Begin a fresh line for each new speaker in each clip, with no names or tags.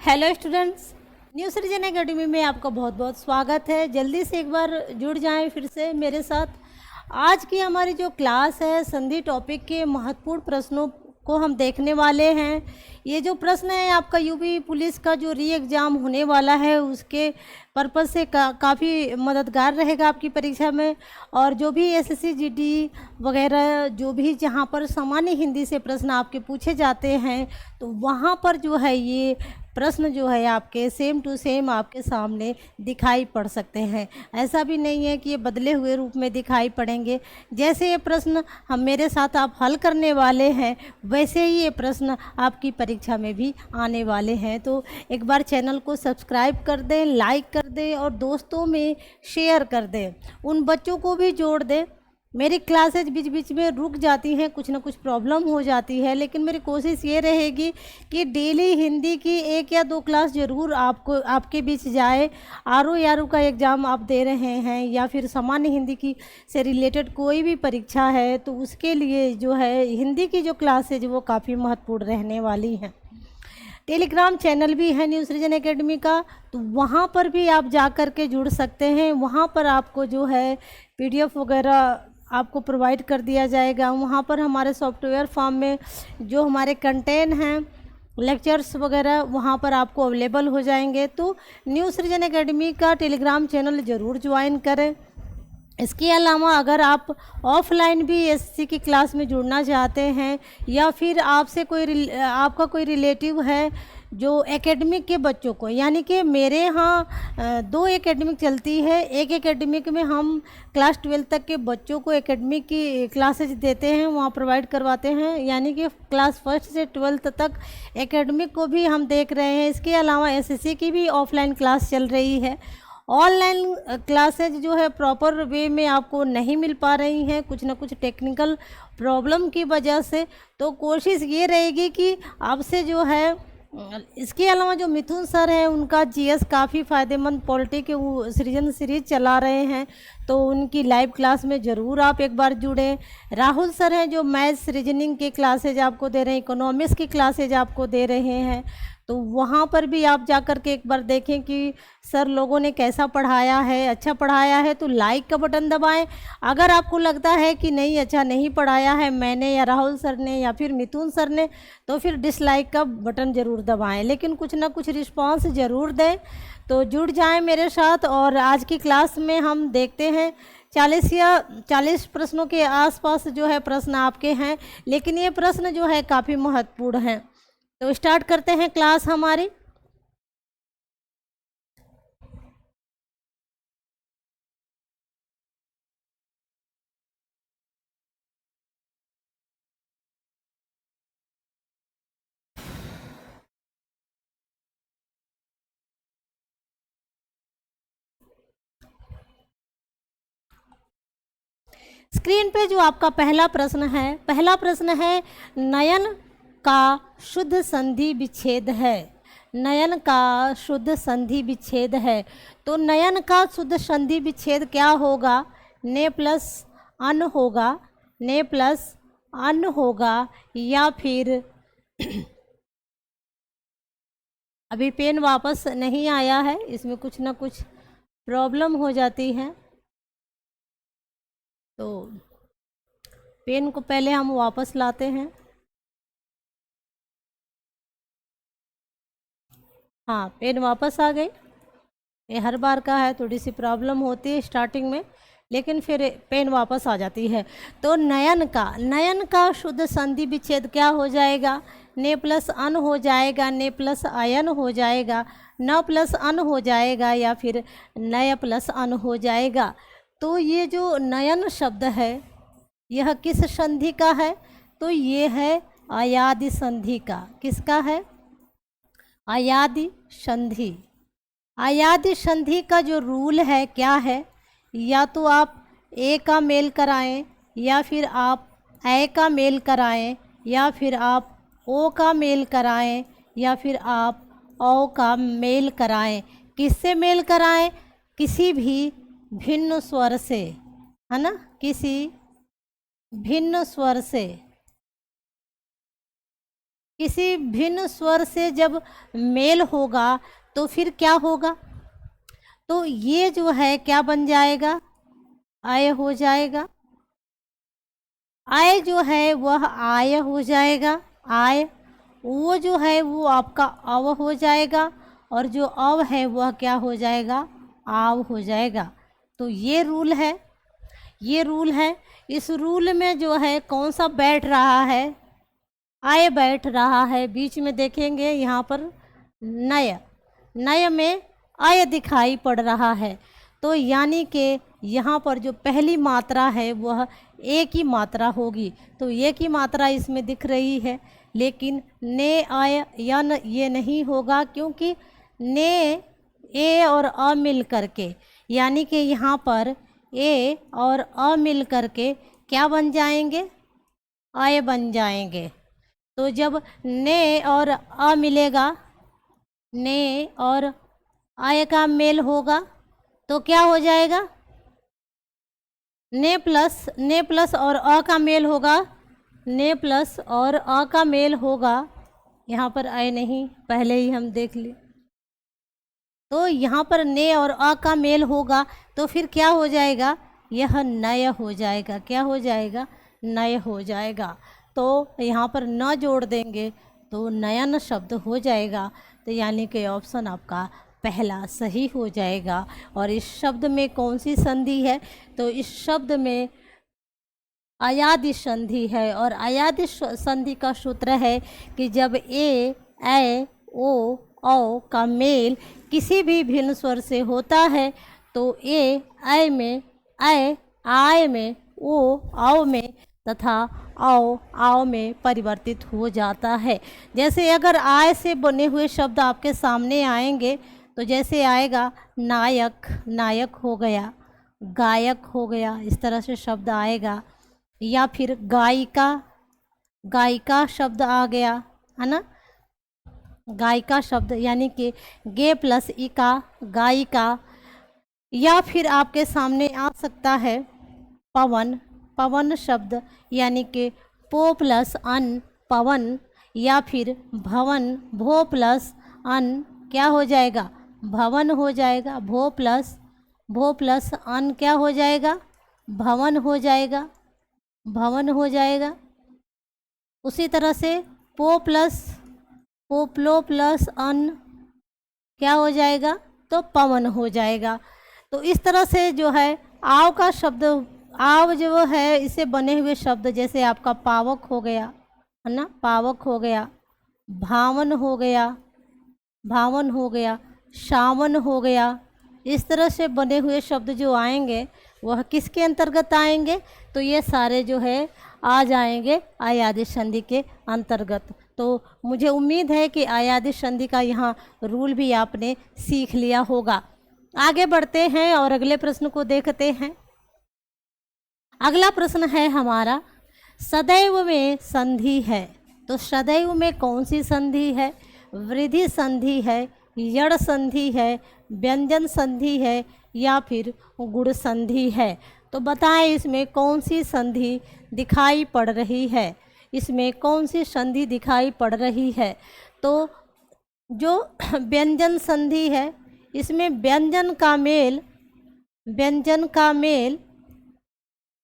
Hello students, new सृजन academy में आपका बहुत बहुत स्वागत है। जल्दी से एक बार जुड़ जाएं फिर से मेरे साथ। आज की हमारी जो क्लास है, संधि टॉपिक के महत्वपूर्ण प्रश्नों को हम देखने वाले हैं। ये जो प्रश्न है आपका यूपी पुलिस का जो री एग्ज़ाम होने वाला है उसके पर्पज़ से काफ़ी मददगार रहेगा आपकी परीक्षा में। और जो भी एसएससी जीडी वगैरह जो भी जहाँ पर सामान्य हिंदी से प्रश्न आपके पूछे जाते हैं, तो वहाँ पर जो है ये प्रश्न जो है आपके सेम टू सेम आपके सामने दिखाई पड़ सकते हैं। ऐसा भी नहीं है कि ये बदले हुए रूप में दिखाई पड़ेंगे। जैसे ये प्रश्न हम मेरे साथ आप हल करने वाले हैं, वैसे ही ये प्रश्न आपकी परीक्षा में भी आने वाले हैं। तो एक बार चैनल को सब्सक्राइब कर दें, लाइक कर दें और दोस्तों में शेयर कर दें। उन बच्चों को भी जोड़ दें। मेरी क्लासेज बीच बीच में रुक जाती हैं, कुछ ना कुछ प्रॉब्लम हो जाती है, लेकिन मेरी कोशिश ये रहेगी कि डेली हिंदी की 1 या 2 क्लास ज़रूर आपके बीच जाए। आरओ का एग्ज़ाम आप दे रहे हैं या फिर सामान्य हिंदी की से रिलेटेड कोई भी परीक्षा है, तो उसके लिए जो है हिंदी की जो क्लासेज वो काफ़ी महत्वपूर्ण रहने वाली हैं। टेलीग्राम चैनल भी है न्यू सृजन एकेडमी का, तो वहाँ पर भी आप जा कर के जुड़ सकते हैं। वहाँ पर आपको जो है पीडीएफ वगैरह आपको प्रोवाइड कर दिया जाएगा। वहाँ पर हमारे सॉफ्टवेयर फॉर्म में जो हमारे कंटेंट हैं, लेक्चर्स वगैरह वहाँ पर आपको अवेलेबल हो जाएंगे। तो न्यू सृजन एकेडमी का टेलीग्राम चैनल ज़रूर ज्वाइन करें। इसके अलावा अगर आप ऑफलाइन भी एसएससी की क्लास में जुड़ना चाहते हैं या फिर आपका कोई रिलेटिव है जो एकेडमिक के बच्चों को, यानी कि मेरे यहाँ 2 एकेडमिक चलती है। एक एकेडमिक में हम क्लास 12 तक के बच्चों को एकेडमिक की क्लासेज देते हैं, वहाँ प्रोवाइड करवाते हैं, यानी कि क्लास 1 से 12 तक एकेडमिक को भी हम देख रहे हैं। इसके अलावा एसएससी की भी ऑफलाइन क्लास चल रही है। ऑनलाइन क्लासेज जो है प्रॉपर वे में आपको नहीं मिल पा रही हैं, कुछ ना कुछ टेक्निकल प्रॉब्लम की वजह से। तो कोशिश ये रहेगी कि आपसे जो है, इसके अलावा जो मिथुन सर हैं उनका जीएस काफ़ी फ़ायदेमंद पॉलिटी के वो सृजन सीरीज चला रहे हैं, तो उनकी लाइव क्लास में ज़रूर आप एक बार जुड़ें। राहुल सर हैं जो मैथ्स रीजनिंग के क्लासेज आपको दे रहे हैं, इकोनॉमिक्स की क्लासेज आपको दे रहे हैं, तो वहाँ पर भी आप जा कर के एक बार देखें कि सर लोगों ने कैसा पढ़ाया है। अच्छा पढ़ाया है तो लाइक का बटन दबाएं। अगर आपको लगता है कि नहीं, अच्छा नहीं पढ़ाया है मैंने या राहुल सर ने या फिर मिथुन सर ने, तो फिर डिसलाइक का बटन ज़रूर दबाएं, लेकिन कुछ ना कुछ रिस्पांस ज़रूर दें। तो जुड़ जाएं मेरे साथ। और आज की क्लास में हम देखते हैं 40 प्रश्नों के आसपास जो है प्रश्न आपके हैं, लेकिन ये प्रश्न जो है काफ़ी महत्वपूर्ण हैं। तो स्टार्ट करते हैं क्लास हमारी। स्क्रीन पे जो आपका पहला प्रश्न है नयन का शुद्ध संधि विच्छेद है। नयन का शुद्ध संधि विच्छेद है, तो नयन का शुद्ध संधि विच्छेद क्या होगा? ने प्लस अन होगा, ने प्लस अन होगा, या फिर अभी पेन वापस नहीं आया है, इसमें कुछ ना कुछ प्रॉब्लम हो जाती है, तो पेन को पहले हम वापस लाते हैं। हाँ, पेन वापस आ गई। ये हर बार का है, थोड़ी सी प्रॉब्लम होती है स्टार्टिंग में, लेकिन फिर पेन वापस आ जाती है। तो नयन का शुद्ध संधि विच्छेद क्या हो जाएगा? ने प्लस अन हो जाएगा, ने प्लस आयन हो जाएगा, न प्लस अन हो जाएगा, या फिर नय प्लस अन हो जाएगा। तो ये जो नयन शब्द है यह किस संधि का है? तो ये है अयादि संधि का। किसका है? अयादि संधि। अयादि संधि का जो रूल है क्या है? या तो आप ए का मेल कराएं, या फिर आप ए का मेल कराएं, या फिर आप ओ का मेल कराएं, या फिर आप औ का मेल कराएं। किससे मेल कराएं? किसी भी भिन्न स्वर से, है ना, किसी भिन्न स्वर से। किसी भिन्न स्वर से जब मेल होगा तो फिर क्या होगा? तो ये जो है क्या बन जाएगा? आय हो जाएगा। आय जो है वह आय हो जाएगा। आय, वो जो है वो आपका अव हो जाएगा, और जो अव है वह क्या हो जाएगा? आव हो जाएगा। तो ये रूल है, ये रूल है। इस रूल में जो है कौन सा बैठ रहा है? आय बैठ रहा है। बीच में देखेंगे यहाँ पर नय, नय में आय दिखाई पड़ रहा है। तो यानी कि यहाँ पर जो पहली मात्रा है वह ए की मात्रा होगी। तो ए की मात्रा इसमें दिख रही है, लेकिन ने आय यन ये नहीं होगा, क्योंकि ने ए और अ मिल करके, यानी कि यहाँ पर ए और अ मिल करके क्या बन जाएंगे? आय बन जाएंगे। तो जब ने और अ मिलेगा, ने और आय का मेल होगा तो क्या हो जाएगा? ने प्लस और अ का मेल होगा, ने प्लस और अ का मेल होगा। यहाँ पर आय नहीं, पहले ही हम देख लिए। तो यहाँ पर ने और अ का मेल होगा तो फिर क्या हो जाएगा? यह नय हो जाएगा। क्या हो जाएगा? नय हो जाएगा। तो यहाँ पर न जोड़ देंगे तो नयन शब्द हो जाएगा। तो यानी कि ऑप्शन आपका पहला सही हो जाएगा। और इस शब्द में कौन सी संधि है? तो इस शब्द में अयादि संधि है। और अयादि संधि का सूत्र है कि जब ए, ऐ, ओ, औ का मेल किसी भी भिन्न स्वर से होता है तो ए, ऐ में, ऐ, आय में, ओ, औ में तथा औ, आओ में परिवर्तित हो जाता है। जैसे अगर आय से बने हुए शब्द आपके सामने आएंगे तो जैसे आएगा नायक, नायक हो गया, गायक हो गया, इस तरह से शब्द आएगा। या फिर गायिका, गायिका शब्द आ गया, है ना, गायिका शब्द, यानी कि गे प्लस इका, गायिका। या फिर आपके सामने आ सकता है पवन, पवन शब्द, यानी कि पो प्लस अन, पवन। या फिर भवन, भो प्लस अन क्या हो जाएगा? भवन हो जाएगा। भो प्लस अन क्या हो जाएगा? भवन हो जाएगा, भवन हो जाएगा। उसी तरह से पोप्लो प्लस अन क्या हो जाएगा? तो पवन हो जाएगा। तो इस तरह से जो है आव का शब्द, आव जो है इसे बने हुए शब्द, जैसे आपका पावक हो गया, है ना, पावक हो गया, भावन हो गया, भावन हो गया, सावन हो गया, इस तरह से बने हुए शब्द जो आएंगे वह किसके अंतर्गत आएंगे? तो ये सारे जो है आ जाएंगे अयादि संधि के अंतर्गत। तो मुझे उम्मीद है कि अयादि संधि का यहाँ रूल भी आपने सीख लिया होगा। आगे बढ़ते हैं और अगले प्रश्न को देखते हैं। अगला प्रश्न है हमारा, सदैव में संधि है। तो सदैव में कौन सी संधि है? वृद्धि संधि है, यड़ संधि है, व्यंजन संधि है, या फिर गुण संधि है। तो बताएं इसमें कौन सी संधि दिखाई पड़ रही है? इसमें कौन सी संधि दिखाई पड़ रही है? तो जो व्यंजन संधि है इसमें व्यंजन का मेल, व्यंजन का मेल,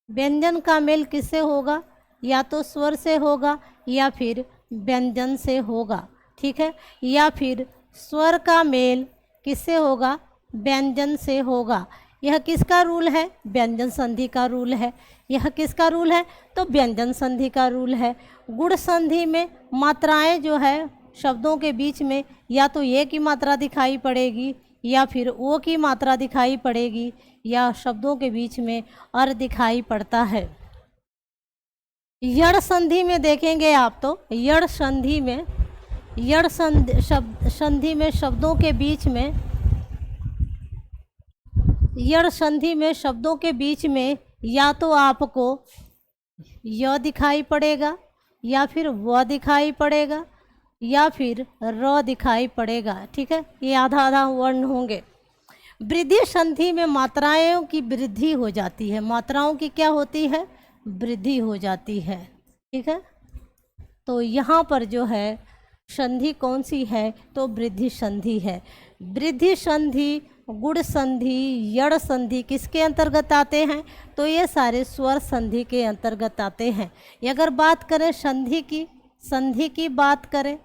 व्यंजन का मेल किससे होगा? या तो स्वर से होगा या फिर व्यंजन से होगा, ठीक है। या फिर स्वर का मेल किससे होगा? व्यंजन से होगा। यह किसका रूल है? व्यंजन संधि का रूल है। यह किसका रूल है? तो व्यंजन संधि का रूल है। गुण संधि में मात्राएं जो है शब्दों के बीच में या तो ए की मात्रा दिखाई पड़ेगी या फिर ओ की मात्रा दिखाई पड़ेगी, या शब्दों के बीच में अर दिखाई पड़ता है। यड़ संधि में देखेंगे आप तो यड़ संधि में, यड़ संधि में शब्दों के बीच में, यड़ संधि में शब्दों के बीच में या तो आपको य दिखाई पड़ेगा या फिर व दिखाई पड़ेगा या फिर र दिखाई पड़ेगा, ठीक है। ये आधा आधा वर्ण होंगे। वृद्धि संधि में मात्राओं की वृद्धि हो जाती है। मात्राओं की क्या होती है? वृद्धि हो जाती है, ठीक है। तो यहाँ पर जो है संधि कौन सी है, तो वृद्धि संधि है। वृद्धि संधि, गुण संधि, यड़ संधि किसके अंतर्गत आते हैं, तो ये सारे स्वर संधि के अंतर्गत आते हैं। अगर बात करें संधि की बात करें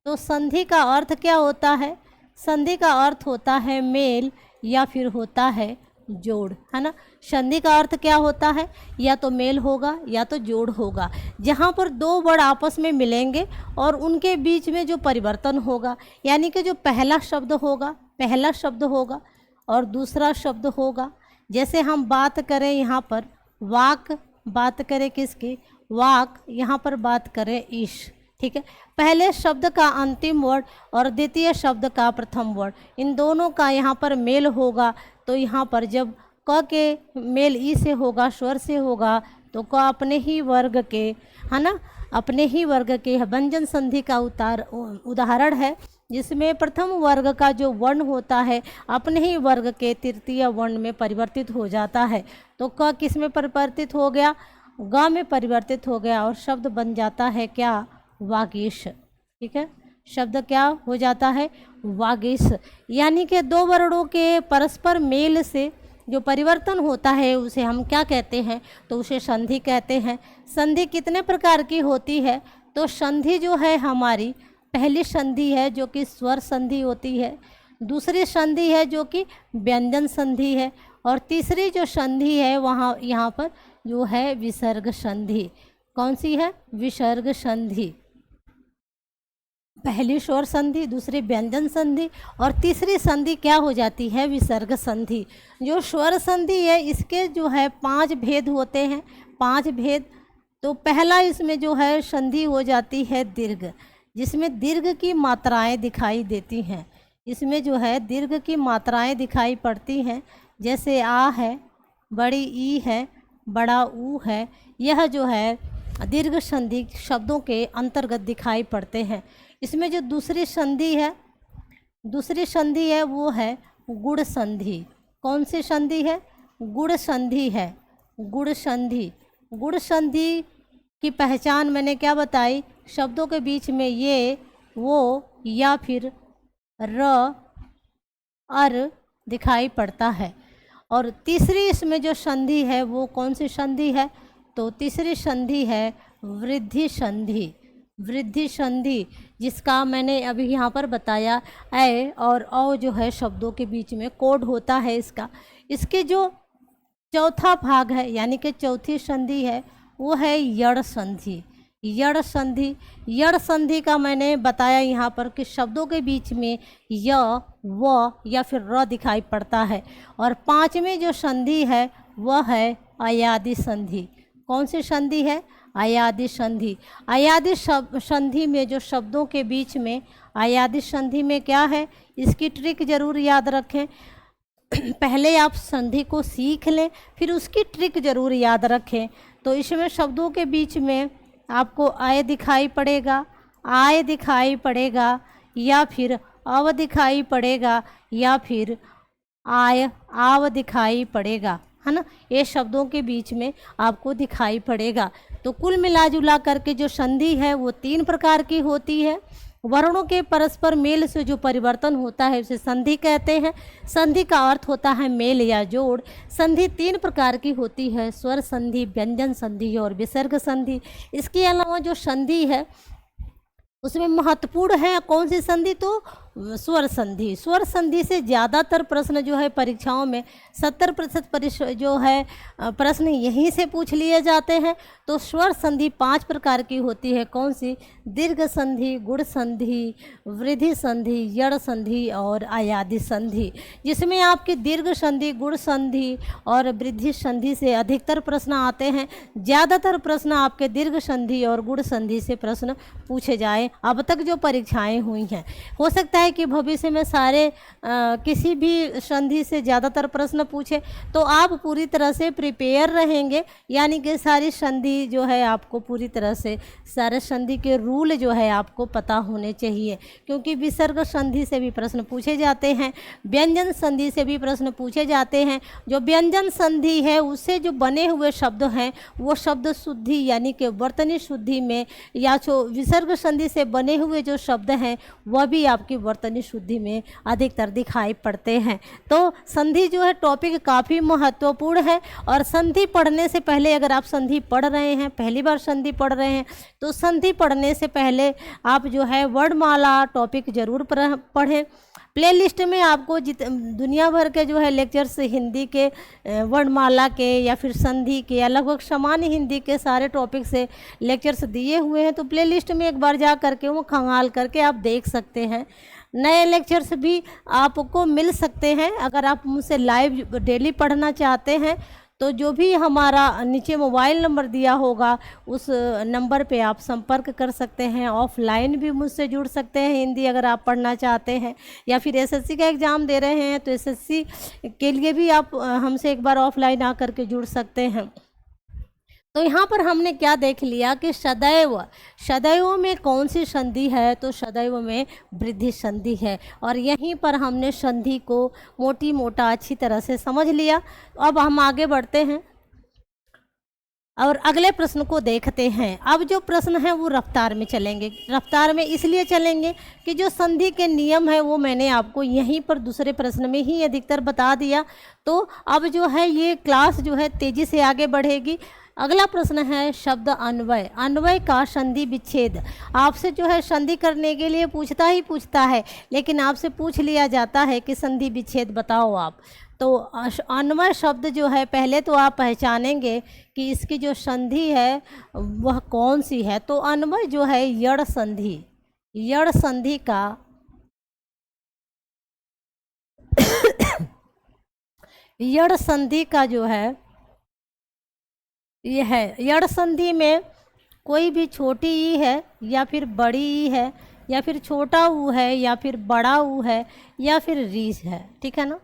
तो संधि का अर्थ क्या होता है, संधि का अर्थ होता है मेल या फिर होता है जोड़, है ना। संधि का अर्थ क्या होता है, या तो मेल होगा या तो जोड़ होगा, जहाँ पर दो वर्ड आपस में मिलेंगे और उनके बीच में जो परिवर्तन होगा, यानी कि जो पहला शब्द होगा और दूसरा शब्द होगा। जैसे हम बात करें यहाँ पर वाक, बात करें किसकी, वाक, यहाँ पर बात करें ईश, ठीक है। पहले शब्द का अंतिम वर्ड और द्वितीय शब्द का प्रथम वर्ड, इन दोनों का यहाँ पर मेल होगा। तो यहाँ पर जब क के मेल ई से होगा, स्वर से होगा, तो क अपने ही वर्ग के, है ना, अपने ही वर्ग के व्यंजन संधि का उदाहरण है, जिसमें प्रथम वर्ग का जो वर्ण होता है अपने ही वर्ग के तृतीय वर्ण में परिवर्तित हो जाता है। तो क किस में परिवर्तित हो गया, ग में परिवर्तित हो गया और शब्द बन जाता है क्या, वागीश, ठीक है। शब्द क्या हो जाता है, वागीश। यानी कि दो वर्णों के परस्पर मेल से जो परिवर्तन होता है उसे हम क्या कहते हैं, तो उसे संधि कहते हैं। संधि कितने प्रकार की होती है, तो संधि जो है हमारी, पहली संधि है जो कि स्वर संधि होती है, दूसरी संधि है जो कि व्यंजन संधि है, और तीसरी जो संधि है वहाँ यहाँ पर जो है विसर्ग संधि। कौन सी है, विसर्ग संधि। पहली स्वर संधि, दूसरी व्यंजन संधि और तीसरी संधि क्या हो जाती है, विसर्ग संधि। जो स्वर संधि है इसके जो है 5 भेद होते हैं, 5 भेद। तो पहला इसमें जो है संधि हो जाती है दीर्घ, जिसमें दीर्घ की मात्राएं दिखाई देती हैं। इसमें जो है दीर्घ की मात्राएं दिखाई पड़ती हैं, जैसे आ है, बड़ी ई है, बड़ा ऊ है। यह जो है दीर्घ संधि शब्दों के अंतर्गत दिखाई पड़ते हैं। इसमें जो दूसरी संधि है वो है गुण संधि। कौन सी संधि है, गुण संधि है, गुण संधि। गुण संधि की पहचान मैंने क्या बताई, शब्दों के बीच में ये, वो या फिर र, अर दिखाई पड़ता है। और तीसरी इसमें जो संधि है वो कौन सी संधि है, तो तीसरी संधि है वृद्धि संधि। वृद्धि संधि जिसका मैंने अभी यहाँ पर बताया, ए और औ जो है शब्दों के बीच में कोड होता है इसका। इसके जो चौथा भाग है यानी कि चौथी संधि है वो है यड़ संधि। यड़ संधि, यड़ संधि का मैंने बताया यहाँ पर कि शब्दों के बीच में य, व या फिर र दिखाई पड़ता है। और पांचवें जो संधि है वह है अयादि संधि। कौन सी संधि है, अयादि संधि। अयादि संधि में जो शब्दों के बीच में, अयादि संधि में क्या है, इसकी ट्रिक जरूर याद रखें। पहले आप संधि को सीख लें फिर उसकी ट्रिक जरूर याद रखें। तो इसमें शब्दों के बीच में आपको आय दिखाई पड़ेगा, आय दिखाई पड़ेगा, या फिर अव दिखाई पड़ेगा, या फिर आय आव दिखाई पड़ेगा, है ना। ये शब्दों के बीच में आपको दिखाई पड़ेगा। तो कुल मिला जुला करके जो संधि है वो 3 प्रकार की होती है। वर्णों के परस्पर मेल से जो परिवर्तन होता है उसे संधि कहते हैं। संधि का अर्थ होता है मेल या जोड़। संधि 3 प्रकार की होती है, स्वर संधि, व्यंजन संधि और विसर्ग संधि। इसके अलावा जो संधि है उसमें महत्वपूर्ण है कौन सी संधि, तो स्वर संधि। स्वर संधि से ज़्यादातर प्रश्न जो है परीक्षाओं में 70% जो है प्रश्न यहीं से पूछ लिए जाते हैं। तो स्वर संधि 5 प्रकार की होती है। कौन सी, दीर्घ संधि, गुण संधि, वृद्धि संधि, यड़ संधि और अयादि संधि। जिसमें आपकी दीर्घ संधि, गुण संधि और वृद्धि संधि से अधिकतर प्रश्न आते हैं। ज़्यादातर प्रश्न आपके दीर्घ संधि और गुण संधि से प्रश्न पूछे जाए अब तक जो परीक्षाएँ हुई हैं। हो सकता है है कि भविष्य में सारे किसी भी संधि से ज़्यादातर प्रश्न पूछे, तो आप पूरी तरह से प्रिपेयर रहेंगे, यानी कि सारी संधि जो है आपको पूरी तरह से सारे संधि के रूल जो है आपको पता होने चाहिए, क्योंकि विसर्ग संधि से भी प्रश्न पूछे जाते हैं, व्यंजन संधि से भी प्रश्न पूछे जाते हैं। जो व्यंजन संधि है उससे जो बने हुए शब्द हैं वो शब्द शुद्धि यानी कि वर्तनी शुद्धि में, या जो विसर्ग संधि से बने हुए जो शब्द हैं वह भी आपकी वर्तनी शुद्धि में अधिकतर दिखाई पड़ते हैं। तो संधि जो है टॉपिक काफ़ी महत्वपूर्ण है, और संधि पढ़ने से पहले, अगर आप संधि पढ़ रहे हैं, पहली बार संधि पढ़ रहे हैं, तो संधि पढ़ने से पहले आप जो है वर्णमाला टॉपिक ज़रूर पढ़ें। प्लेलिस्ट में आपको दुनिया भर के जो है लेक्चर्स हिंदी के वर्णमाला के या फिर संधि के या लगभग सामान्य हिंदी के सारे टॉपिक से लेक्चर्स दिए हुए हैं, तो प्लेलिस्ट में एक बार जा करके वो खंगाल करके आप देख सकते हैं। नए लेक्चर्स भी आपको मिल सकते हैं अगर आप मुझसे लाइव डेली पढ़ना चाहते हैं, तो जो भी हमारा नीचे मोबाइल नंबर दिया होगा उस नंबर पे आप संपर्क कर सकते हैं। ऑफलाइन भी मुझसे जुड़ सकते हैं हिंदी अगर आप पढ़ना चाहते हैं, या फिर एसएससी का एग्ज़ाम दे रहे हैं तो एसएससी के लिए भी आप हमसे एक बार ऑफलाइन आकर के जुड़ सकते हैं। तो यहाँ पर हमने क्या देख लिया कि सदैव, सदैव में कौन सी संधि है, तो सदैव में वृद्धि संधि है, और यहीं पर हमने संधि को मोटी मोटा अच्छी तरह से समझ लिया। अब हम आगे बढ़ते हैं और अगले प्रश्न को देखते हैं। अब जो प्रश्न है वो रफ्तार में चलेंगे। रफ्तार में इसलिए चलेंगे कि जो संधि के नियम है वो मैंने आपको यहीं पर दूसरे प्रश्न में ही अधिकतर बता दिया। तो अब जो है ये क्लास जो है तेज़ी से आगे बढ़ेगी। अगला प्रश्न है शब्द अन्वय। अन्वय का संधि विच्छेद। आपसे जो है संधि करने के लिए पूछता ही पूछता है, लेकिन आपसे पूछ लिया जाता है कि संधि विच्छेद बताओ आप। तो अन्वय शब्द जो है पहले तो आप पहचानेंगे कि इसकी जो संधि है वह कौन सी है। तो अन्वय जो है यड़ संधि, यड़ संधि का यड़ संधि का जो है ये है। यड़ संधि में कोई भी छोटी ई है या फिर बड़ी ई है या फिर छोटा ऊ है या फिर बड़ा ऊ है या फिर रीस है, ठीक है ना।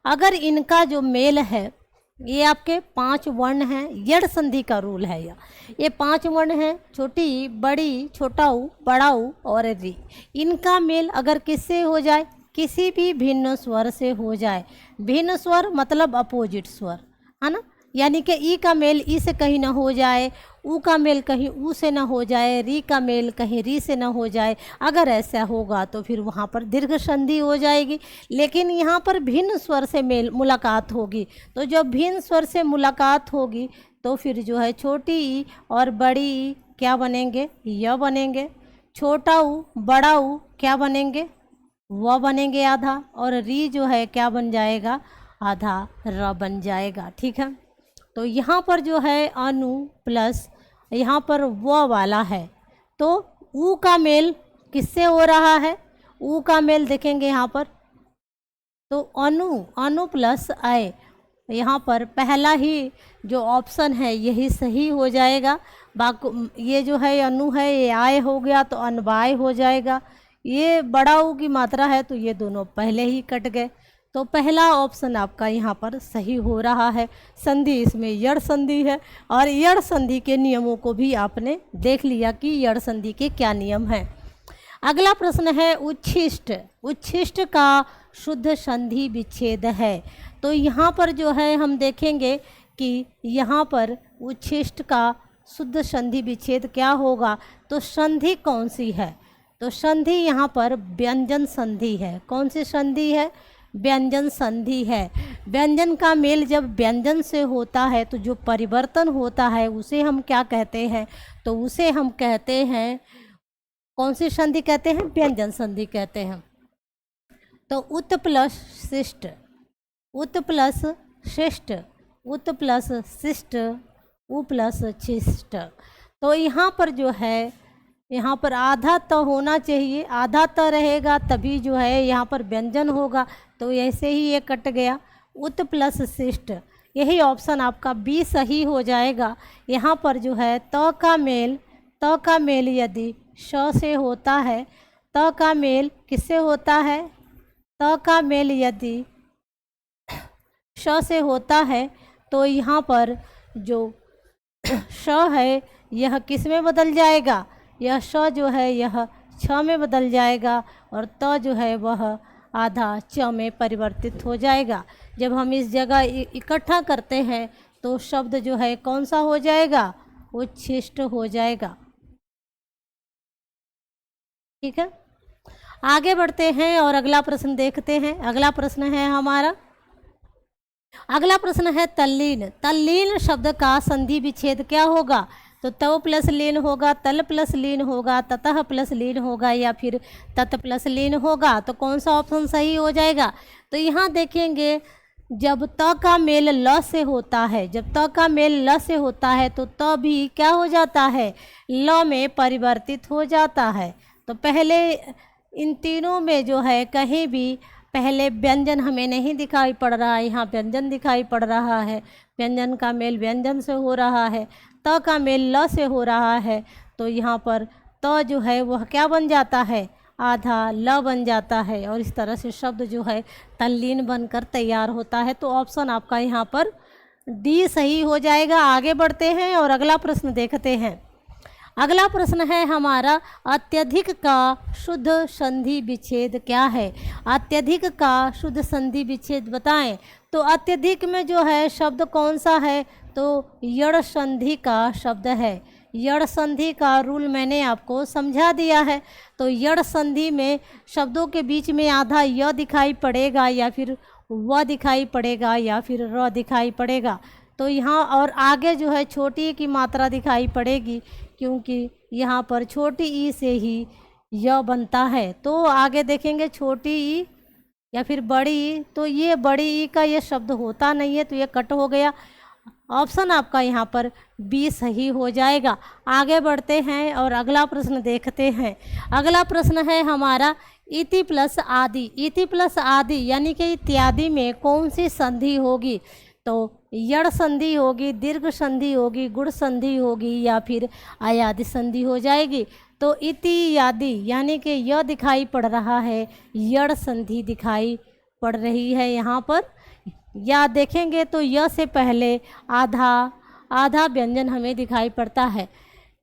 अगर इनका जो मेल है, ये आपके 5 वर्ण हैं, यड़ संधि का रूल है ये 5 वर्ण हैं, छोटी ई, बड़ी, छोटा ऊ, बड़ा ऊ और री। इनका मेल अगर किससे हो जाए, किसी भी भिन्न स्वर से हो जाए। भिन्न स्वर मतलब अपोजिट स्वर, है ना, यानी कि ई का मेल ई से कहीं ना हो जाए, ऊ का मेल कहीं ऊ से ना हो जाए, री का मेल कहीं री से ना हो जाए। अगर ऐसा होगा तो फिर वहाँ पर दीर्घ संधि हो जाएगी। लेकिन यहाँ पर भिन्न स्वर से मुलाकात होगी, तो जब भिन्न स्वर से मुलाकात होगी तो फिर जो है छोटी ई और बड़ी ई क्या बनेंगे, य बनेंगे। छोटा ऊ, बड़ा ऊ क्या बनेंगे, व बनेंगे आधा, और री जो है क्या बन जाएगा, आधा र बन जाएगा, ठीक है। तो यहाँ पर जो है अनु प्लस यहाँ पर व वाला है, तो ऊ का मेल किससे हो रहा है, ऊ का मेल देखेंगे यहाँ पर, तो अनु प्लस आय। यहाँ पर पहला ही जो ऑप्शन है यही सही हो जाएगा। बाकी ये जो है अनु है ये आय हो गया तो अनवाय हो जाएगा। ये बड़ा ऊ की मात्रा है तो ये दोनों पहले ही कट गए। तो पहला ऑप्शन आपका यहाँ पर सही हो रहा है। संधि इसमें यड़ संधि है, और यड़ संधि के नियमों को भी आपने देख लिया कि यड़ संधि के क्या नियम हैं। अगला प्रश्न है उच्छिष्ट। उच्छिष्ट का शुद्ध संधि विच्छेद है। तो यहाँ पर जो है हम देखेंगे कि यहाँ पर उच्छिष्ट का शुद्ध संधि विच्छेद क्या होगा। तो संधि कौन सी है, तो संधि यहाँ पर व्यंजन संधि है। कौन सी संधि है, व्यंजन संधि है। व्यंजन का मेल जब व्यंजन से होता है तो जो परिवर्तन होता है उसे हम क्या कहते हैं, तो उसे हम कहते हैं, कौन सी संधि कहते हैं, व्यंजन संधि कहते हैं। तो उत प्लस शिष्ट, उत प्लस शिष्ट, उत प्लस शिष्ट, उ प्लस छिष्ट। तो यहाँ पर जो है, यहाँ पर आधा त होना चाहिए, आधा त रहेगा तभी जो है यहाँ पर व्यंजन होगा। तो ऐसे ही ये कट गया, उत प्लस शिष्ट। यही ऑप्शन आपका बी सही हो जाएगा। यहाँ पर जो है त का मेल यदि श से होता है त का मेल किससे होता है? त का मेल यदि श से होता है तो यहाँ पर जो श है यह किस में बदल जाएगा? यह श जो है यह छ में बदल जाएगा और त जो है वह आधा च में परिवर्तित हो जाएगा। जब हम इस जगह इकट्ठा करते हैं तो शब्द जो है कौन सा हो जाएगा? उच्छिष्ट हो जाएगा। ठीक है, आगे बढ़ते हैं और अगला प्रश्न देखते हैं। अगला प्रश्न है हमारा, अगला प्रश्न है तल्लीन। तल्लीन शब्द का संधि विच्छेद क्या होगा? तो तव प्लस लीन होगा, तल प्लस लीन होगा, ततः प्लस लीन होगा या फिर तत प्लस लीन होगा। तो कौन सा ऑप्शन सही हो जाएगा? तो यहाँ देखेंगे जब त का मेल ल से होता है, जब त का मेल ल से होता है तो त भी क्या हो जाता है? ल में परिवर्तित हो जाता है। तो पहले इन तीनों में जो है कहीं भी पहले व्यंजन हमें नहीं दिखाई पड़ रहा है, यहाँ व्यंजन दिखाई पड़ रहा है। व्यंजन का मेल व्यंजन से हो रहा है, त का मेल ल से हो रहा है। तो यहाँ पर त जो है वह क्या बन जाता है? आधा ल बन जाता है और इस तरह से शब्द जो है तल्लीन बनकर तैयार होता है। तो ऑप्शन आपका यहाँ पर डी सही हो जाएगा। आगे बढ़ते हैं और अगला प्रश्न देखते हैं। अगला प्रश्न है हमारा, अत्यधिक का शुद्ध संधि विच्छेद क्या है? अत्यधिक का शुद्ध संधि विच्छेद बताएं। तो अत्यधिक में जो है शब्द कौन सा है? तो यड़ संधि का शब्द है। यड़ संधि का रूल मैंने आपको समझा दिया है। तो यड़ संधि में शब्दों के बीच में आधा य दिखाई पड़ेगा या फिर व दिखाई पड़ेगा या फिर र दिखाई पड़ेगा। तो यहाँ और आगे जो है छोटी ई की मात्रा दिखाई पड़ेगी, क्योंकि यहाँ पर छोटी ई से ही य बनता है। तो आगे देखेंगे छोटी ई या फिर बड़ी ई, तो ये बड़ी ई का ये शब्द होता नहीं है, तो ये कट हो गया। ऑप्शन आपका यहाँ पर बी सही हो जाएगा। आगे बढ़ते हैं और अगला प्रश्न देखते हैं। अगला प्रश्न है हमारा, इति प्लस आदि। इति प्लस आदि यानी कि इत्यादि में कौन सी संधि होगी? तो यड़ संधि होगी, दीर्घ संधि होगी, गुण संधि होगी या फिर अयादि संधि हो जाएगी। तो इति यादि यानी कि यह दिखाई पड़ रहा है, यड़ संधि दिखाई पड़ रही है यहाँ पर। या देखेंगे तो य से पहले आधा व्यंजन हमें दिखाई पड़ता है।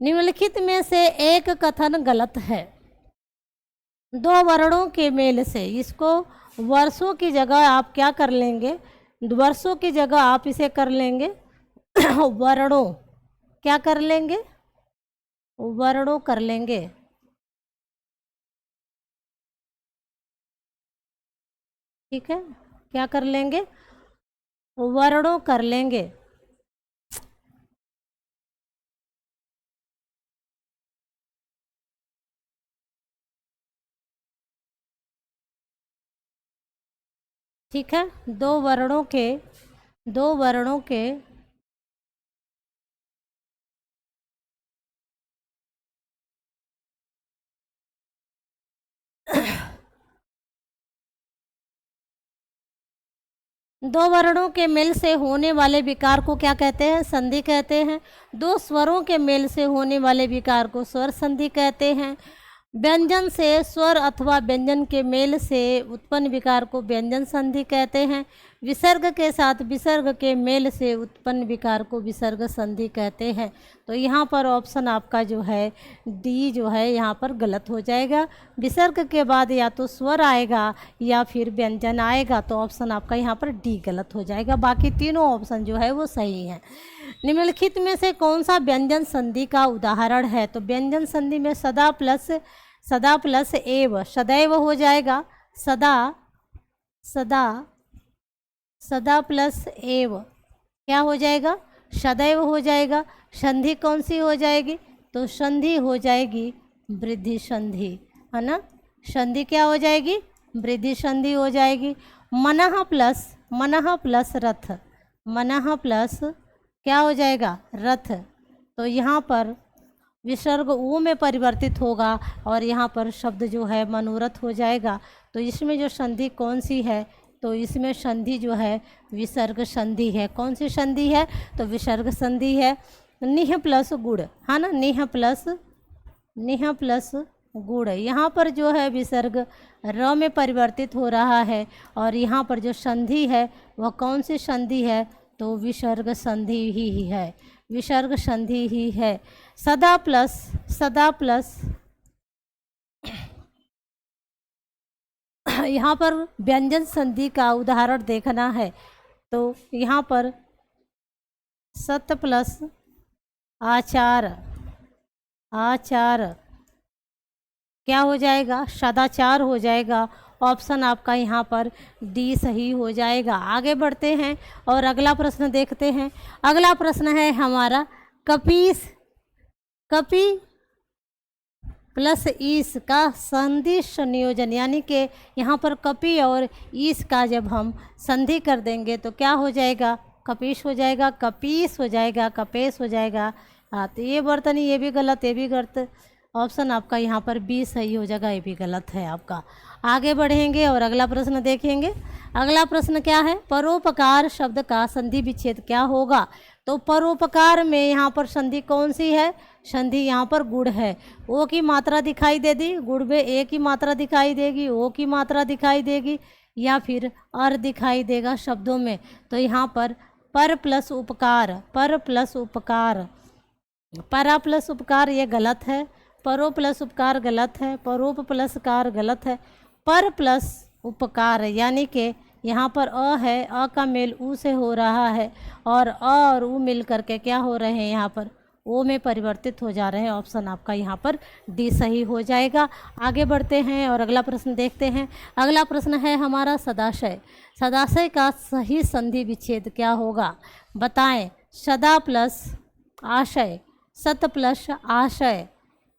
निम्नलिखित में से एक कथन गलत है। दो वर्णों के मेल से, इसको वर्षों की जगह आप क्या कर लेंगे? वर्षों की जगह आप इसे कर लेंगे वर्णों। क्या कर लेंगे? वर्णों कर लेंगे। ठीक है, क्या कर लेंगे? वर्णों कर लेंगे। ठीक है, दो वर्णों के दो वर्णों के मेल से होने वाले विकार को क्या कहते हैं? संधि कहते हैं। दो स्वरों के मेल से होने वाले विकार को स्वर संधि कहते हैं। व्यंजन से स्वर अथवा व्यंजन के मेल से उत्पन्न विकार को व्यंजन संधि कहते हैं। विसर्ग के साथ विसर्ग के मेल से उत्पन्न विकार को विसर्ग संधि कहते हैं। तो यहाँ पर ऑप्शन आपका जो है डी जो है यहाँ पर गलत हो जाएगा। विसर्ग के बाद या तो स्वर आएगा या फिर व्यंजन आएगा, तो ऑप्शन आपका यहाँ पर डी गलत हो जाएगा। बाकी तीनों ऑप्शन जो है वो सही हैं। निम्नलिखित में से कौन सा व्यंजन संधि का उदाहरण है? तो व्यंजन संधि में सदा प्लस एव, सदैव हो जाएगा। सदा प्लस एव क्या हो जाएगा? सदैव हो जाएगा। संधि कौन सी हो जाएगी? तो संधि हो जाएगी वृद्धि संधि, है ना। संधि क्या हो जाएगी? वृद्धि संधि हो जाएगी। मनः प्लस रथ, मनः प्लस क्या हो जाएगा? रथ। तो यहाँ पर विसर्ग ऊ में परिवर्तित होगा और यहाँ पर शब्द जो है मनोरथ हो जाएगा। तो इसमें जो संधि कौन सी है? तो इसमें संधि जो है विसर्ग संधि है। कौन सी संधि है? तो विसर्ग संधि है। निह प्लस गुड़, है ना। निह प्लस गुड़। यहाँ पर जो है विसर्ग र में परिवर्तित हो रहा है और यहाँ पर जो संधि है वह कौन सी संधि है, तो विसर्ग संधि ही है, विसर्ग संधि ही है। सदा प्लस यहाँ पर व्यंजन संधि का उदाहरण देखना है, तो यहाँ पर सत प्लस आचार, आचार क्या हो जाएगा, सदाचार हो जाएगा। ऑप्शन आपका यहाँ पर डी सही हो जाएगा। आगे बढ़ते हैं और अगला प्रश्न देखते हैं। अगला प्रश्न है हमारा कपीस, कपि प्लस ईस का संधि संयोजन, यानी कि यहाँ पर कपि और ईस का जब हम संधि कर देंगे तो क्या हो जाएगा, कपीस हो जाएगा, कपीस हो जाएगा, कपेस हो जाएगा। हाँ, तो ये वर्तनी ये भी गलत, ये भी गलत। ऑप्शन आपका यहाँ पर बी सही हो जाएगा, ये भी गलत है आपका। आगे बढ़ेंगे और अगला प्रश्न देखेंगे। अगला प्रश्न क्या है, परोपकार शब्द का संधि विच्छेद क्या होगा। तो परोपकार में यहाँ पर संधि कौन सी है, संधि यहाँ पर गुड़ है। ओ की मात्रा दिखाई दे दी, गुड़ में ए की मात्रा दिखाई देगी, ओ की मात्रा दिखाई देगी, या फिर अर दिखाई देगा शब्दों में। तो यहाँ पर प्लस उपकार, पर प्लस उपकार, परा प्लस उपकार ये गलत है, परो प्लस उपकार गलत है, परोप प्लस कार गलत है, पर प्लस उपकार यानी कि यहाँ पर अ है, अ का मेल ऊ से हो रहा है और अ और ऊ मिल करके क्या हो रहे हैं, यहाँ पर ओ में परिवर्तित हो जा रहे हैं। ऑप्शन आपका यहाँ पर डी सही हो जाएगा। आगे बढ़ते हैं और अगला प्रश्न देखते हैं। अगला प्रश्न है हमारा सदाशय, सदाशय का सही संधि विच्छेद क्या होगा, बताएं। सदा प्लस आशय, सत प्लस आशय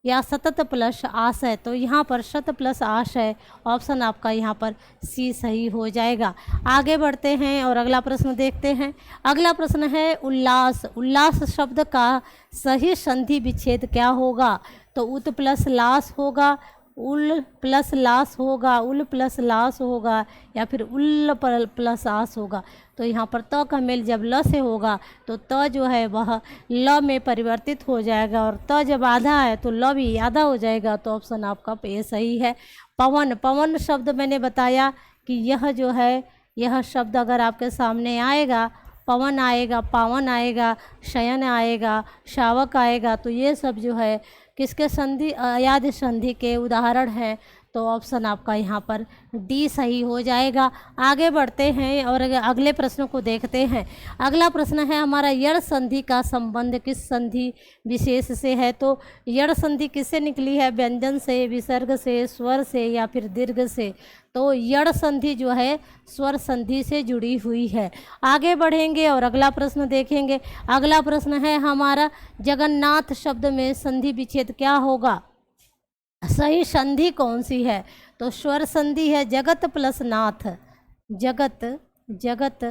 या सतत प्लस आशय। तो यहाँ पर शत प्लस आशय, ऑप्शन आपका यहाँ पर सी सही हो जाएगा। आगे बढ़ते हैं और अगला प्रश्न देखते हैं। अगला प्रश्न है उल्लास, उल्लास शब्द का सही संधि विच्छेद क्या होगा। तो उत प्लस लास होगा, उल प्लस लास होगा, उल प्लस लास होगा, या फिर उल प्लस आस होगा। तो यहाँ पर त का मेल जब ल से होगा तो त जो है वह ल में परिवर्तित हो जाएगा और त जब आधा है तो ल भी आधा हो जाएगा। तो ऑप्शन आपका ये सही है। पवन, पवन शब्द मैंने बताया कि यह जो है, यह शब्द अगर आपके सामने आएगा, पवन आएगा, पावन आएगा, शयन आएगा, शावक आएगा, तो ये सब जो है किसके संधि, अयाद संधि के उदाहरण हैं। तो ऑप्शन आपका यहाँ पर डी सही हो जाएगा। आगे बढ़ते हैं और अगले प्रश्न को देखते हैं। अगला प्रश्न है हमारा यड़ संधि का संबंध किस संधि विशेष से है। तो यड़ संधि किससे निकली है, व्यंजन से, विसर्ग से, स्वर से या फिर दीर्घ से। तो यड़ संधि जो है स्वर संधि से जुड़ी हुई है। आगे बढ़ेंगे और अगला प्रश्न देखेंगे। अगला प्रश्न है हमारा जगन्नाथ शब्द में संधि विच्छेद क्या होगा, सही संधि कौन सी है। तो स्वर संधि है जगत प्लस नाथ, जगत, जगत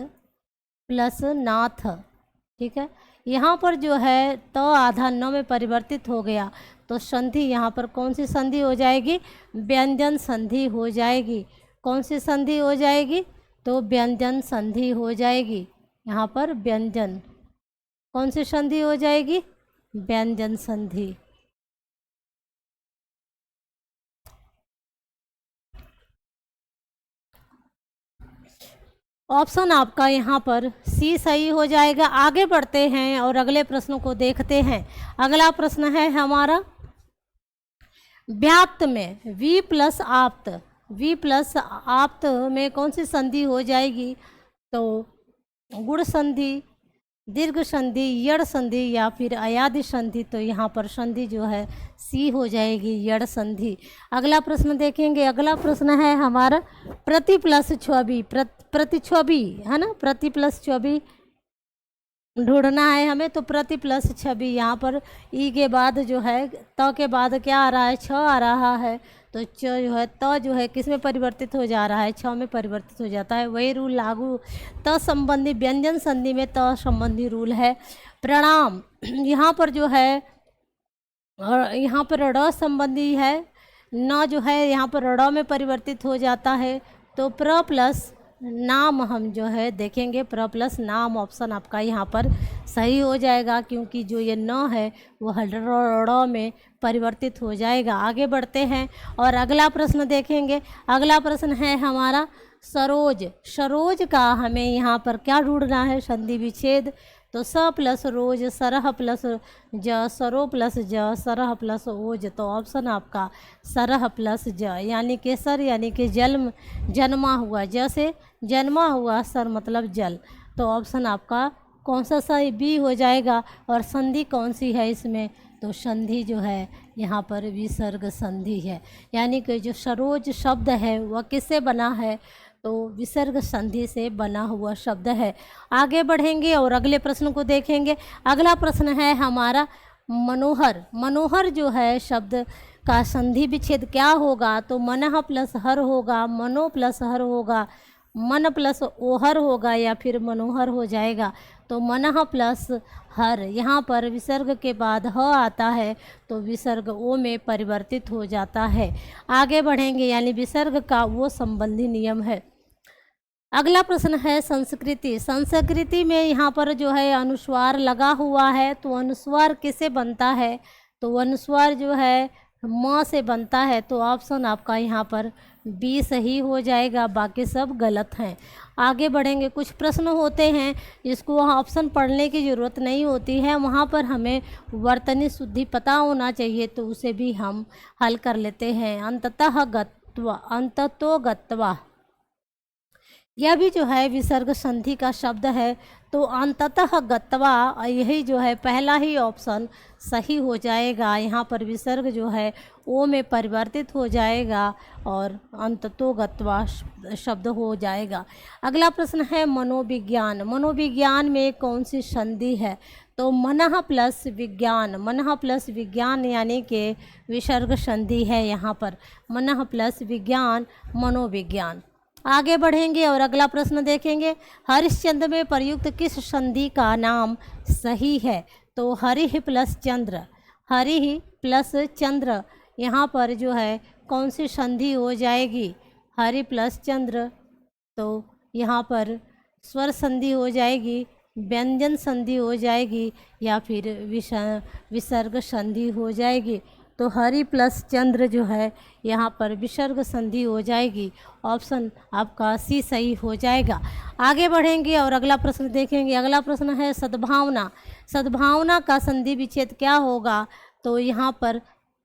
प्लस नाथ, ठीक है। यहाँ पर जो है तो आधा न में परिवर्तित हो गया, तो संधि यहाँ पर कौन सी संधि हो जाएगी, व्यंजन संधि हो जाएगी। कौन सी संधि हो जाएगी, तो व्यंजन संधि हो जाएगी। यहाँ पर व्यंजन, कौन सी संधि हो जाएगी, व्यंजन संधि। ऑप्शन आपका यहाँ पर सी सही हो जाएगा। आगे बढ़ते हैं और अगले प्रश्नों को देखते हैं। अगला प्रश्न है हमारा व्याप्त में वी प्लस आप्त, वी प्लस आप्त में कौन सी संधि हो जाएगी। तो गुण संधि, दीर्घ संधि, यड़ संधि या फिर अयादि संधि। तो यहाँ पर संधि जो है सी हो जाएगी, यड़ संधि। अगला प्रश्न देखेंगे। अगला प्रश्न है हमारा प्रति प्लस छवि, प्रति छवि है ना, प्रति प्लस छवि ढूंढना है हमें। तो प्रति प्लस छवि, यहाँ पर ई के बाद जो है त के बाद क्या आ रहा है, छ आ रहा है। तो च जो है त जो है किस में परिवर्तित हो जा रहा है, छ में परिवर्तित हो जाता है। वही रूल लागू त संबंधी व्यंजन संधि में त संबंधी रूल है। प्रणाम, यहाँ पर जो है और यहाँ पर ड़ संबंधी है, न जो है यहाँ पर ड़ में परिवर्तित हो जाता है। तो प्र प्लस नाम हम जो है देखेंगे, प्र प्लस नाम ऑप्शन आपका यहाँ पर सही हो जाएगा, क्योंकि जो ये न है वो ड़ में परिवर्तित हो जाएगा। आगे बढ़ते हैं और अगला प्रश्न देखेंगे। अगला प्रश्न है हमारा सरोज। सरोज का हमें यहाँ पर क्या ढूंढना है? संधि विच्छेद। तो स प्लस रोज, सरह प्लस ज, सरो प्लस ज, सरह प्लस ओज। तो ऑप्शन आपका सरह प्लस ज, यानी कि सर यानी कि जन्मा हुआ, ज से जन्मा हुआ, सर मतलब जल। तो ऑप्शन आपका कौन सा सही? बी हो जाएगा। और संधि कौन सी है इसमें? तो संधि जो है यहाँ पर विसर्ग संधि है, यानी कि जो सरोज शब्द है वह किससे बना है? तो विसर्ग संधि से बना हुआ शब्द है। आगे बढ़ेंगे और अगले प्रश्न को देखेंगे। अगला प्रश्न है हमारा मनोहर। मनोहर जो है शब्द का संधि विच्छेद क्या होगा? तो मनः प्लस हर होगा, मनो प्लस हर होगा, मन प्लस ओहर होगा, या फिर मनोहर हो जाएगा। तो मनः प्लस हर, यहाँ पर विसर्ग के बाद ह आता है तो विसर्ग ओ में परिवर्तित हो जाता है। आगे बढ़ेंगे, यानी विसर्ग का वो संबंधी नियम है। अगला प्रश्न है संस्कृति। संस्कृति में यहाँ पर जो है अनुस्वार लगा हुआ है, तो अनुस्वार किससे बनता है? तो अनुस्वार जो है म से बनता है। तो ऑप्शन आपका यहाँ पर बी सही हो जाएगा, बाकी सब गलत हैं। आगे बढ़ेंगे। कुछ प्रश्न होते हैं जिसको ऑप्शन पढ़ने की ज़रूरत नहीं होती है, वहाँ पर हमें वर्तनी शुद्धि पता होना चाहिए, तो उसे भी हम हल कर लेते हैं। अंततः गत्वा, अंततो गत्वा, यह भी जो है विसर्ग संधि का शब्द है। तो अंततः गत्वा, यही जो है पहला ही ऑप्शन सही हो जाएगा। यहाँ पर विसर्ग जो है ओ में परिवर्तित हो जाएगा और अंततो गत्वा शब्द हो जाएगा। अगला प्रश्न है मनोविज्ञान। मनोविज्ञान में कौन सी संधि है? तो मनः प्लस विज्ञान, मनः प्लस विज्ञान यानी कि विसर्ग संधि है यहाँ पर। मनः प्लस विज्ञान, मनोविज्ञान। आगे बढ़ेंगे और अगला प्रश्न देखेंगे। हरिश्चंद्र में प्रयुक्त किस संधि का नाम सही है? तो हरिः प्लस चंद्र, हरिः प्लस चंद्र, यहाँ पर जो है कौन सी संधि हो जाएगी? हरि प्लस चंद्र, तो यहाँ पर स्वर संधि हो जाएगी, व्यंजन संधि हो जाएगी, या फिर विसर्ग संधि हो जाएगी। तो हरि प्लस चंद्र जो है यहाँ पर विसर्ग संधि हो जाएगी। ऑप्शन आपका सी सही हो जाएगा। आगे बढ़ेंगे और अगला प्रश्न देखेंगे। अगला प्रश्न है सद्भावना। सद्भावना का संधि विच्छेद क्या होगा? तो यहाँ पर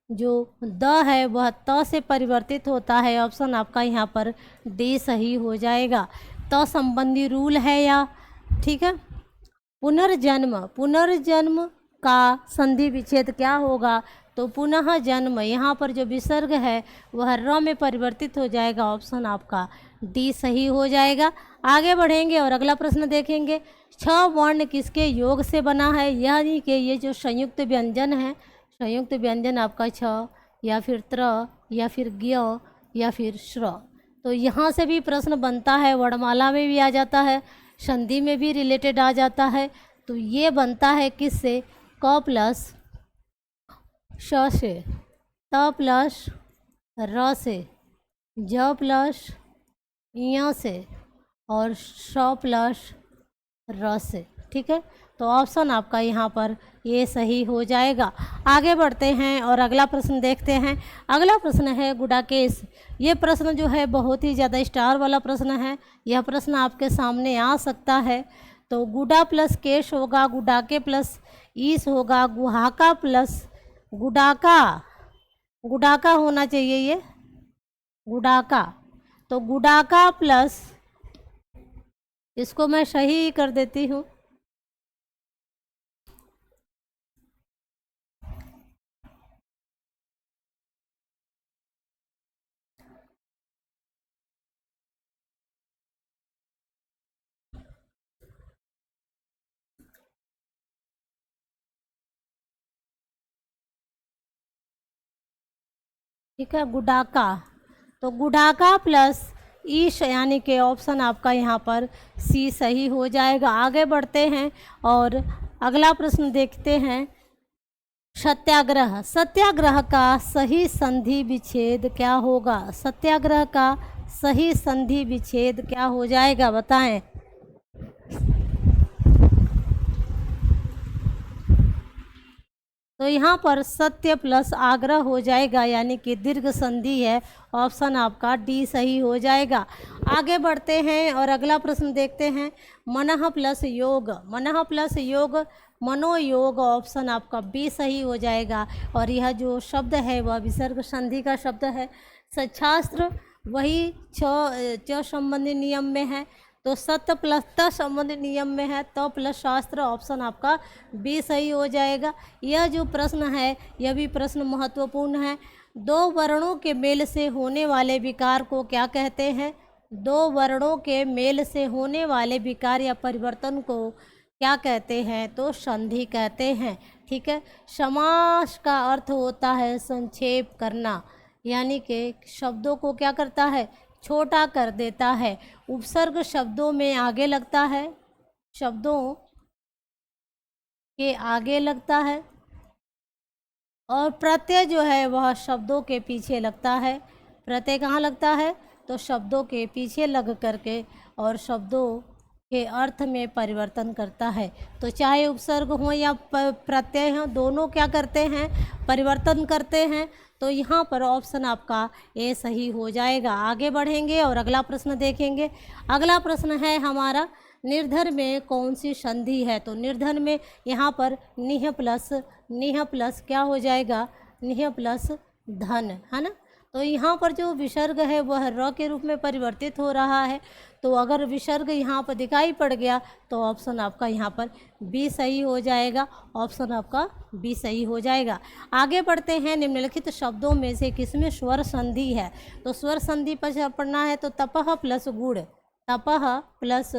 जो द है वह त से परिवर्तित होता है। ऑप्शन आपका यहाँ पर डी सही हो जाएगा। त संबंधी रूल है या, ठीक है। पुनर्जन्म, पुनर्जन्म का संधि विच्छेद क्या होगा? तो पुनः जन्म, यहाँ पर जो विसर्ग है वह र में परिवर्तित हो जाएगा। ऑप्शन आपका डी सही हो जाएगा। आगे बढ़ेंगे और अगला प्रश्न देखेंगे। 6 वर्ण किसके योग से बना है? यानी कि ये जो संयुक्त व्यंजन है, संयुक्त व्यंजन आपका छ, या फिर त्र, या फिर ज्ञ, या फिर श्र। तो यहाँ से भी प्रश्न बनता है, वर्णमाला में भी आ जाता है, संधि में भी रिलेटेड आ जाता है। तो ये बनता है किससे? क प्लस श से, त प्लस र से, ज प्लस य से, और श प्लस र से, ठीक है। तो ऑप्शन आपका यहाँ पर ये सही हो जाएगा। आगे बढ़ते हैं और अगला प्रश्न देखते हैं। अगला प्रश्न है गुडाकेश। ये प्रश्न जो है बहुत ही ज़्यादा स्टार वाला प्रश्न है। यह प्रश्न आपके सामने आ सकता है। तो गुडा प्लस केश होगा, गुडाके प्लस ईस होगा, गुहाका प्लस गुडाका, गुडाका होना चाहिए ये, गुडाका। तो गुडाका प्लस, इसको मैं सही कर देती हूँ, ठीक है, गुडाका। तो गुडाका प्लस ईश, यानी कि ऑप्शन आपका यहाँ पर सी सही हो जाएगा। आगे बढ़ते हैं और अगला प्रश्न देखते हैं। सत्याग्रह, सत्याग्रह का सही संधि विच्छेद क्या होगा? सत्याग्रह का सही संधि विच्छेद क्या हो जाएगा, बताएं। तो यहाँ पर सत्य प्लस आग्रह हो जाएगा, यानी कि दीर्घ संधि है। ऑप्शन आपका डी सही हो जाएगा। आगे बढ़ते हैं और अगला प्रश्न देखते हैं। मनः प्लस योग, मनः प्लस योग मनोयोग, ऑप्शन आपका बी सही हो जाएगा। और यह जो शब्द है वह विसर्ग संधि का शब्द है। सच्छास्त्र वही च संबंधी नियम में है, तो सत्य प्लस त संबंधी नियम में है, तो प्लस शास्त्र, ऑप्शन आपका बी सही हो जाएगा। यह जो प्रश्न है यह भी प्रश्न महत्वपूर्ण है। दो वर्णों के मेल से होने वाले विकार को क्या कहते हैं? दो वर्णों के मेल से होने वाले विकार या परिवर्तन को क्या कहते हैं? तो संधि कहते हैं। ठीक है। समास का अर्थ होता है संक्षेप करना, यानी कि शब्दों को क्या करता है? छोटा कर देता है। उपसर्ग शब्दों में आगे लगता है, शब्दों के आगे लगता है, और प्रत्यय जो है वह शब्दों के पीछे लगता है। प्रत्यय कहाँ लगता है? तो शब्दों के पीछे लग करके और शब्दों के अर्थ में परिवर्तन करता है। तो चाहे उपसर्ग हो या प्रत्यय हो, दोनों क्या करते हैं? परिवर्तन करते हैं। तो यहाँ पर ऑप्शन आपका ए सही हो जाएगा। आगे बढ़ेंगे और अगला प्रश्न देखेंगे। अगला प्रश्न है हमारा, निर्धन में कौन सी संधि है? तो निर्धन में यहाँ पर निह प्लस क्या हो जाएगा? निह प्लस धन, है ना। तो यहाँ पर जो विसर्ग है वह र के रूप में परिवर्तित हो रहा है। तो अगर विसर्ग यहाँ पर दिखाई पड़ गया तो ऑप्शन आपका यहाँ पर बी सही हो जाएगा। ऑप्शन आपका बी सही हो जाएगा। आगे बढ़ते हैं। निम्नलिखित शब्दों में से किसमें स्वर संधि है? तो स्वर संधि पर पढ़ना है तो तपह प्लस गुड़, तपह प्लस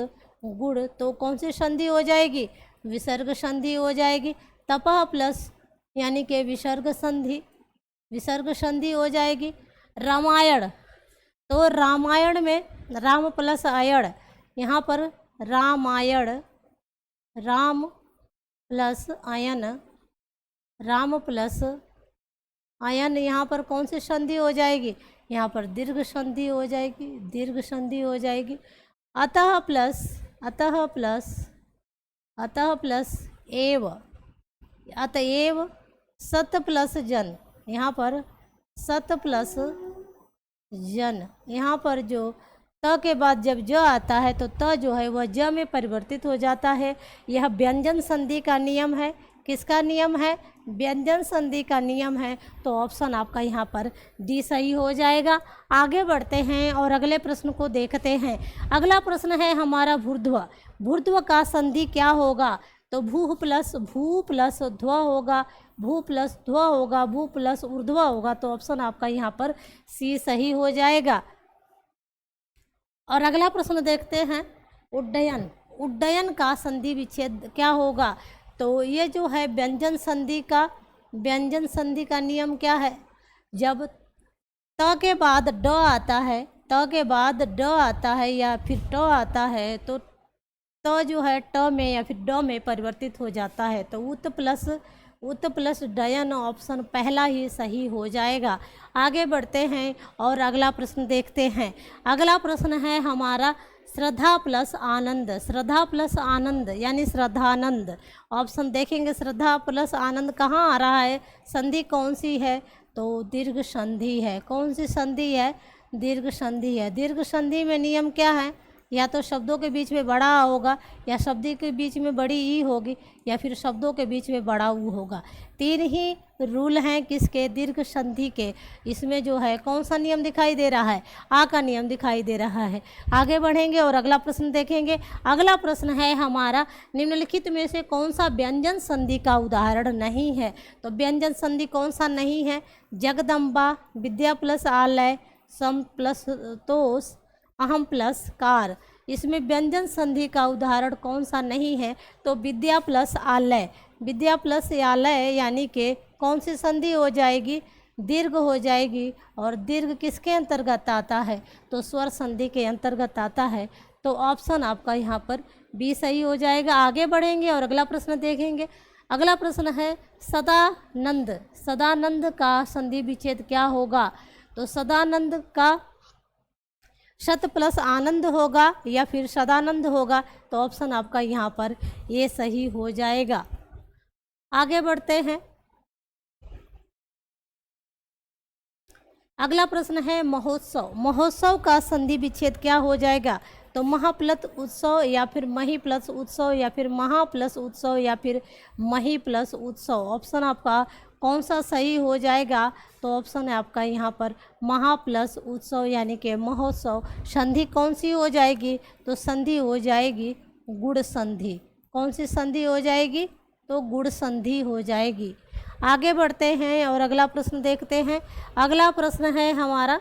गुड़, तो कौन सी संधि हो जाएगी? विसर्ग संधि हो जाएगी। तपह प्लस यानी कि विसर्ग संधि, विसर्ग संधि हो जाएगी। रामायण, तो रामायण में राम प्लस आयण, यहाँ पर रामायण, राम प्लस आयन, राम प्लस आयन, यहाँ पर कौन सी संधि हो जाएगी? यहाँ पर दीर्घ संधि हो जाएगी, दीर्घ संधि हो जाएगी। अतः प्लस एव, अतएव, सत प्लस जन, यहाँ पर सत प्लस जन, यहाँ पर जो त के बाद जब ज आता है तो त जो है वह ज में परिवर्तित हो जाता है। यह व्यंजन संधि का नियम है। किसका नियम है? व्यंजन संधि का नियम है। तो ऑप्शन आपका यहाँ पर डी सही हो जाएगा। आगे बढ़ते हैं और अगले प्रश्न को देखते हैं। अगला प्रश्न है हमारा भूर्ध्व, भूर्ध्व का संधि क्या होगा? तो भू प्लस ध्व होगा, भू प्लस ध्व होगा, भू प्लस ऊर्ध्व होगा। तो ऑप्शन आपका यहाँ पर सी सही हो जाएगा। और अगला प्रश्न देखते हैं। उड्डयन, उड्डयन का संधि विच्छेद क्या होगा? तो ये जो है व्यंजन संधि का नियम क्या है? जब त के बाद ड आता है, त के बाद ड आता है या फिर ट आता है, तो त जो है ट में या फिर ड में परिवर्तित हो जाता है। तो उत प्लस डयन, ऑप्शन पहला ही सही हो जाएगा। आगे बढ़ते हैं और अगला प्रश्न देखते हैं। अगला प्रश्न है हमारा श्रद्धा प्लस आनंद, श्रद्धा प्लस आनंद यानी श्रद्धानंद। ऑप्शन देखेंगे श्रद्धा प्लस आनंद कहाँ आ रहा है? संधि कौन सी है? तो दीर्घ संधि है। कौन सी संधि है? दीर्घ संधि है। दीर्घ संधि में नियम क्या है? या तो शब्दों के बीच में बड़ा आ होगा, या शब्द के बीच में बड़ी ई होगी, या फिर शब्दों के बीच में बड़ा ऊ होगा। तीन ही रूल हैं किसके? दीर्घ संधि के। इसमें जो है कौन सा नियम दिखाई दे रहा है? आ का नियम दिखाई दे रहा है। आगे बढ़ेंगे और अगला प्रश्न देखेंगे। अगला प्रश्न है हमारा, निम्नलिखित में से कौन सा व्यंजन संधि का उदाहरण नहीं है? तो व्यंजन संधि कौन सा नहीं है? जगदम्बा, विद्या प्लस आलय, सम प्लस तोष, अहम प्लस कार। इसमें व्यंजन संधि का उदाहरण कौन सा नहीं है? तो विद्या प्लस आलय, विद्या प्लस आलय यानी कि कौन सी संधि हो जाएगी? दीर्घ हो जाएगी। और दीर्घ किसके अंतर्गत आता है? तो स्वर संधि के अंतर्गत आता है। तो ऑप्शन आपका यहाँ पर बी सही हो जाएगा। आगे बढ़ेंगे और अगला प्रश्न देखेंगे। अगला प्रश्न है सदानंद, सदानंद का संधि विच्छेद क्या होगा? तो सदानंद का शत प्लस आनंद होगा या फिर सदानंद होगा, तो ऑप्शन आपका यहाँ पर ये सही हो जाएगा। आगे बढ़ते हैं। अगला प्रश्न है महोत्सव, महोत्सव का संधि विच्छेद क्या हो जाएगा? तो महा प्लस उत्सव या फिर मही प्लस उत्सव या फिर महा प्लस उत्सव या फिर मही प्लस उत्सव, ऑप्शन आपका कौन सा सही हो जाएगा? तो ऑप्शन है आपका यहाँ पर महा प्लस उत्सव यानी कि महोत्सव। संधि कौन सी हो जाएगी? तो संधि हो जाएगी गुण संधि। कौन सी संधि हो जाएगी? तो गुण संधि हो जाएगी। आगे बढ़ते हैं और अगला प्रश्न देखते हैं। अगला प्रश्न है हमारा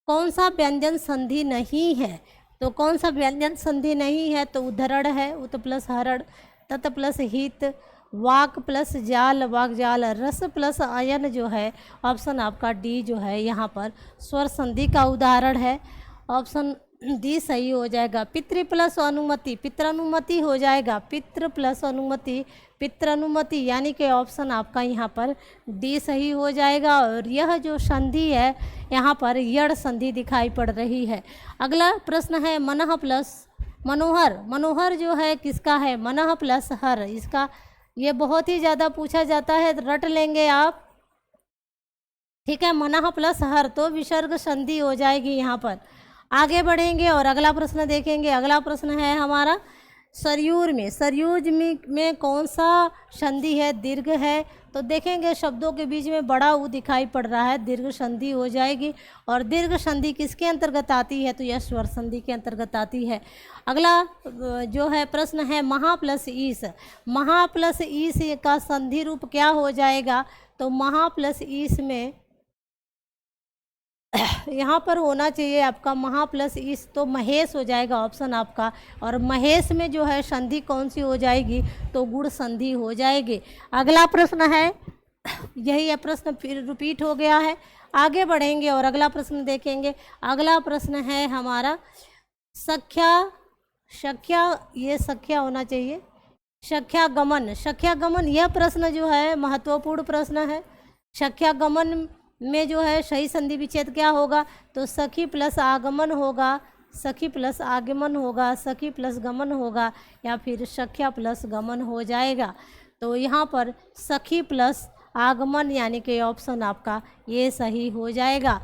कौन सा व्यंजन संधि नहीं है? तो कौन सा व्यंजन संधि नहीं है? तो उद्धरण है, उत प्लस हरण, तत प्लस हित, वाक प्लस जाल, वाक जाल, रस प्लस अयन जो है ऑप्शन आपका डी जो है यहाँ पर स्वर संधि का उदाहरण है। ऑप्शन डी सही हो जाएगा। पितृ प्लस अनुमति, पित्रानुमति हो जाएगा। पितृ प्लस अनुमति, पित्रानुमति यानी कि ऑप्शन आपका यहाँ पर डी सही हो जाएगा। और यह जो संधि है यहाँ पर यड़ संधि दिखाई पड़ रही है। अगला प्रश्न है मनः प्लस मनोहर, मनोहर जो है किसका है? मनः प्लस हर, इसका ये बहुत ही ज़्यादा पूछा जाता है, रट लेंगे आप, ठीक है। मनः प्लस हर तो विसर्ग संधि हो जाएगी यहाँ पर। आगे बढ़ेंगे और अगला प्रश्न देखेंगे। अगला प्रश्न है हमारा सरयूर में, सरयूज में कौन सा संधि है? दीर्घ है। तो देखेंगे शब्दों के बीच में बड़ा ऊ दिखाई पड़ रहा है, दीर्घ संधि हो जाएगी। और दीर्घ संधि किसके अंतर्गत आती है? तो यह स्वर संधि के अंतर्गत आती है। अगला जो है प्रश्न है महा प्लस ईस, महा प्लस ईस का संधि रूप क्या हो जाएगा? तो महा प्लस ईस में यहाँ पर होना चाहिए आपका महा प्लस ईस, तो महेश हो जाएगा ऑप्शन आपका। और महेश में जो है संधि कौन सी हो जाएगी? तो गुण संधि हो जाएगी। अगला प्रश्न है, यही है प्रश्न फिर रिपीट हो गया है। आगे बढ़ेंगे और अगला प्रश्न देखेंगे। अगला प्रश्न है हमारा सख्या, सख्या, ये सख्या होना चाहिए, सख्यागमन, सख्यागमन यह प्रश्न जो है महत्वपूर्ण प्रश्न है। सख्यागमन में जो है सही संधि विच्छेद क्या होगा? तो सखी प्लस आगमन होगा, सखी प्लस आगमन होगा, सखी प्लस गमन होगा या फिर सख्या प्लस गमन हो जाएगा। तो यहाँ पर सखी प्लस आगमन यानी कि ऑप्शन आपका ये सही हो जाएगा।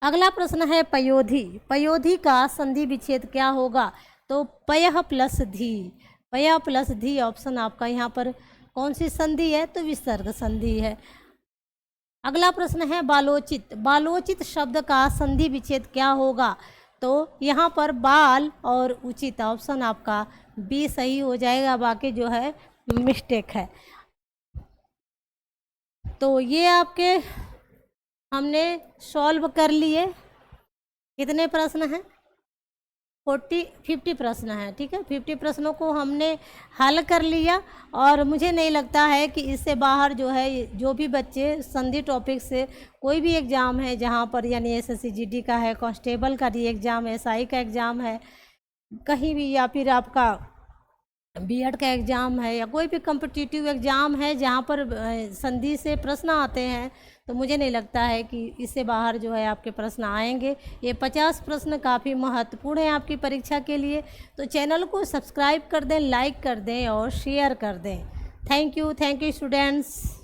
अगला प्रश्न है पयोधी, पयोधी का संधि विच्छेद क्या होगा? तो पयः प्लस धी, पयः प्लस धी ऑप्शन आपका यहाँ पर कौन सी संधि है? तो विसर्ग संधि है। अगला प्रश्न है बालोचित, बालोचित शब्द का संधि विच्छेद क्या होगा? तो यहाँ पर बाल और उचित ऑप्शन आपका बी सही हो जाएगा, बाकी जो है मिस्टेक है। तो ये आपके हमने सॉल्व कर लिए। कितने प्रश्न हैं? 50 प्रश्न हैं, ठीक है। 50 प्रश्नों को हमने हल कर लिया और मुझे नहीं लगता है कि इससे बाहर जो है जो भी बच्चे संधि टॉपिक से कोई भी एग्ज़ाम है जहाँ पर यानी एसएससी जीडी का है, कांस्टेबल का भी एग्ज़ाम है, एसआई का एग्ज़ाम है, कहीं भी, या फिर आपका बीएड का एग्ज़ाम है या कोई भी कॉम्पिटिटिव एग्ज़ाम है जहाँ पर संधि से प्रश्न आते हैं, तो मुझे नहीं लगता है कि इससे बाहर जो है आपके प्रश्न आएंगे। ये 50 प्रश्न काफ़ी महत्वपूर्ण है आपकी परीक्षा के लिए। तो चैनल को सब्सक्राइब कर दें, लाइक कर दें और शेयर कर दें। Thank you students.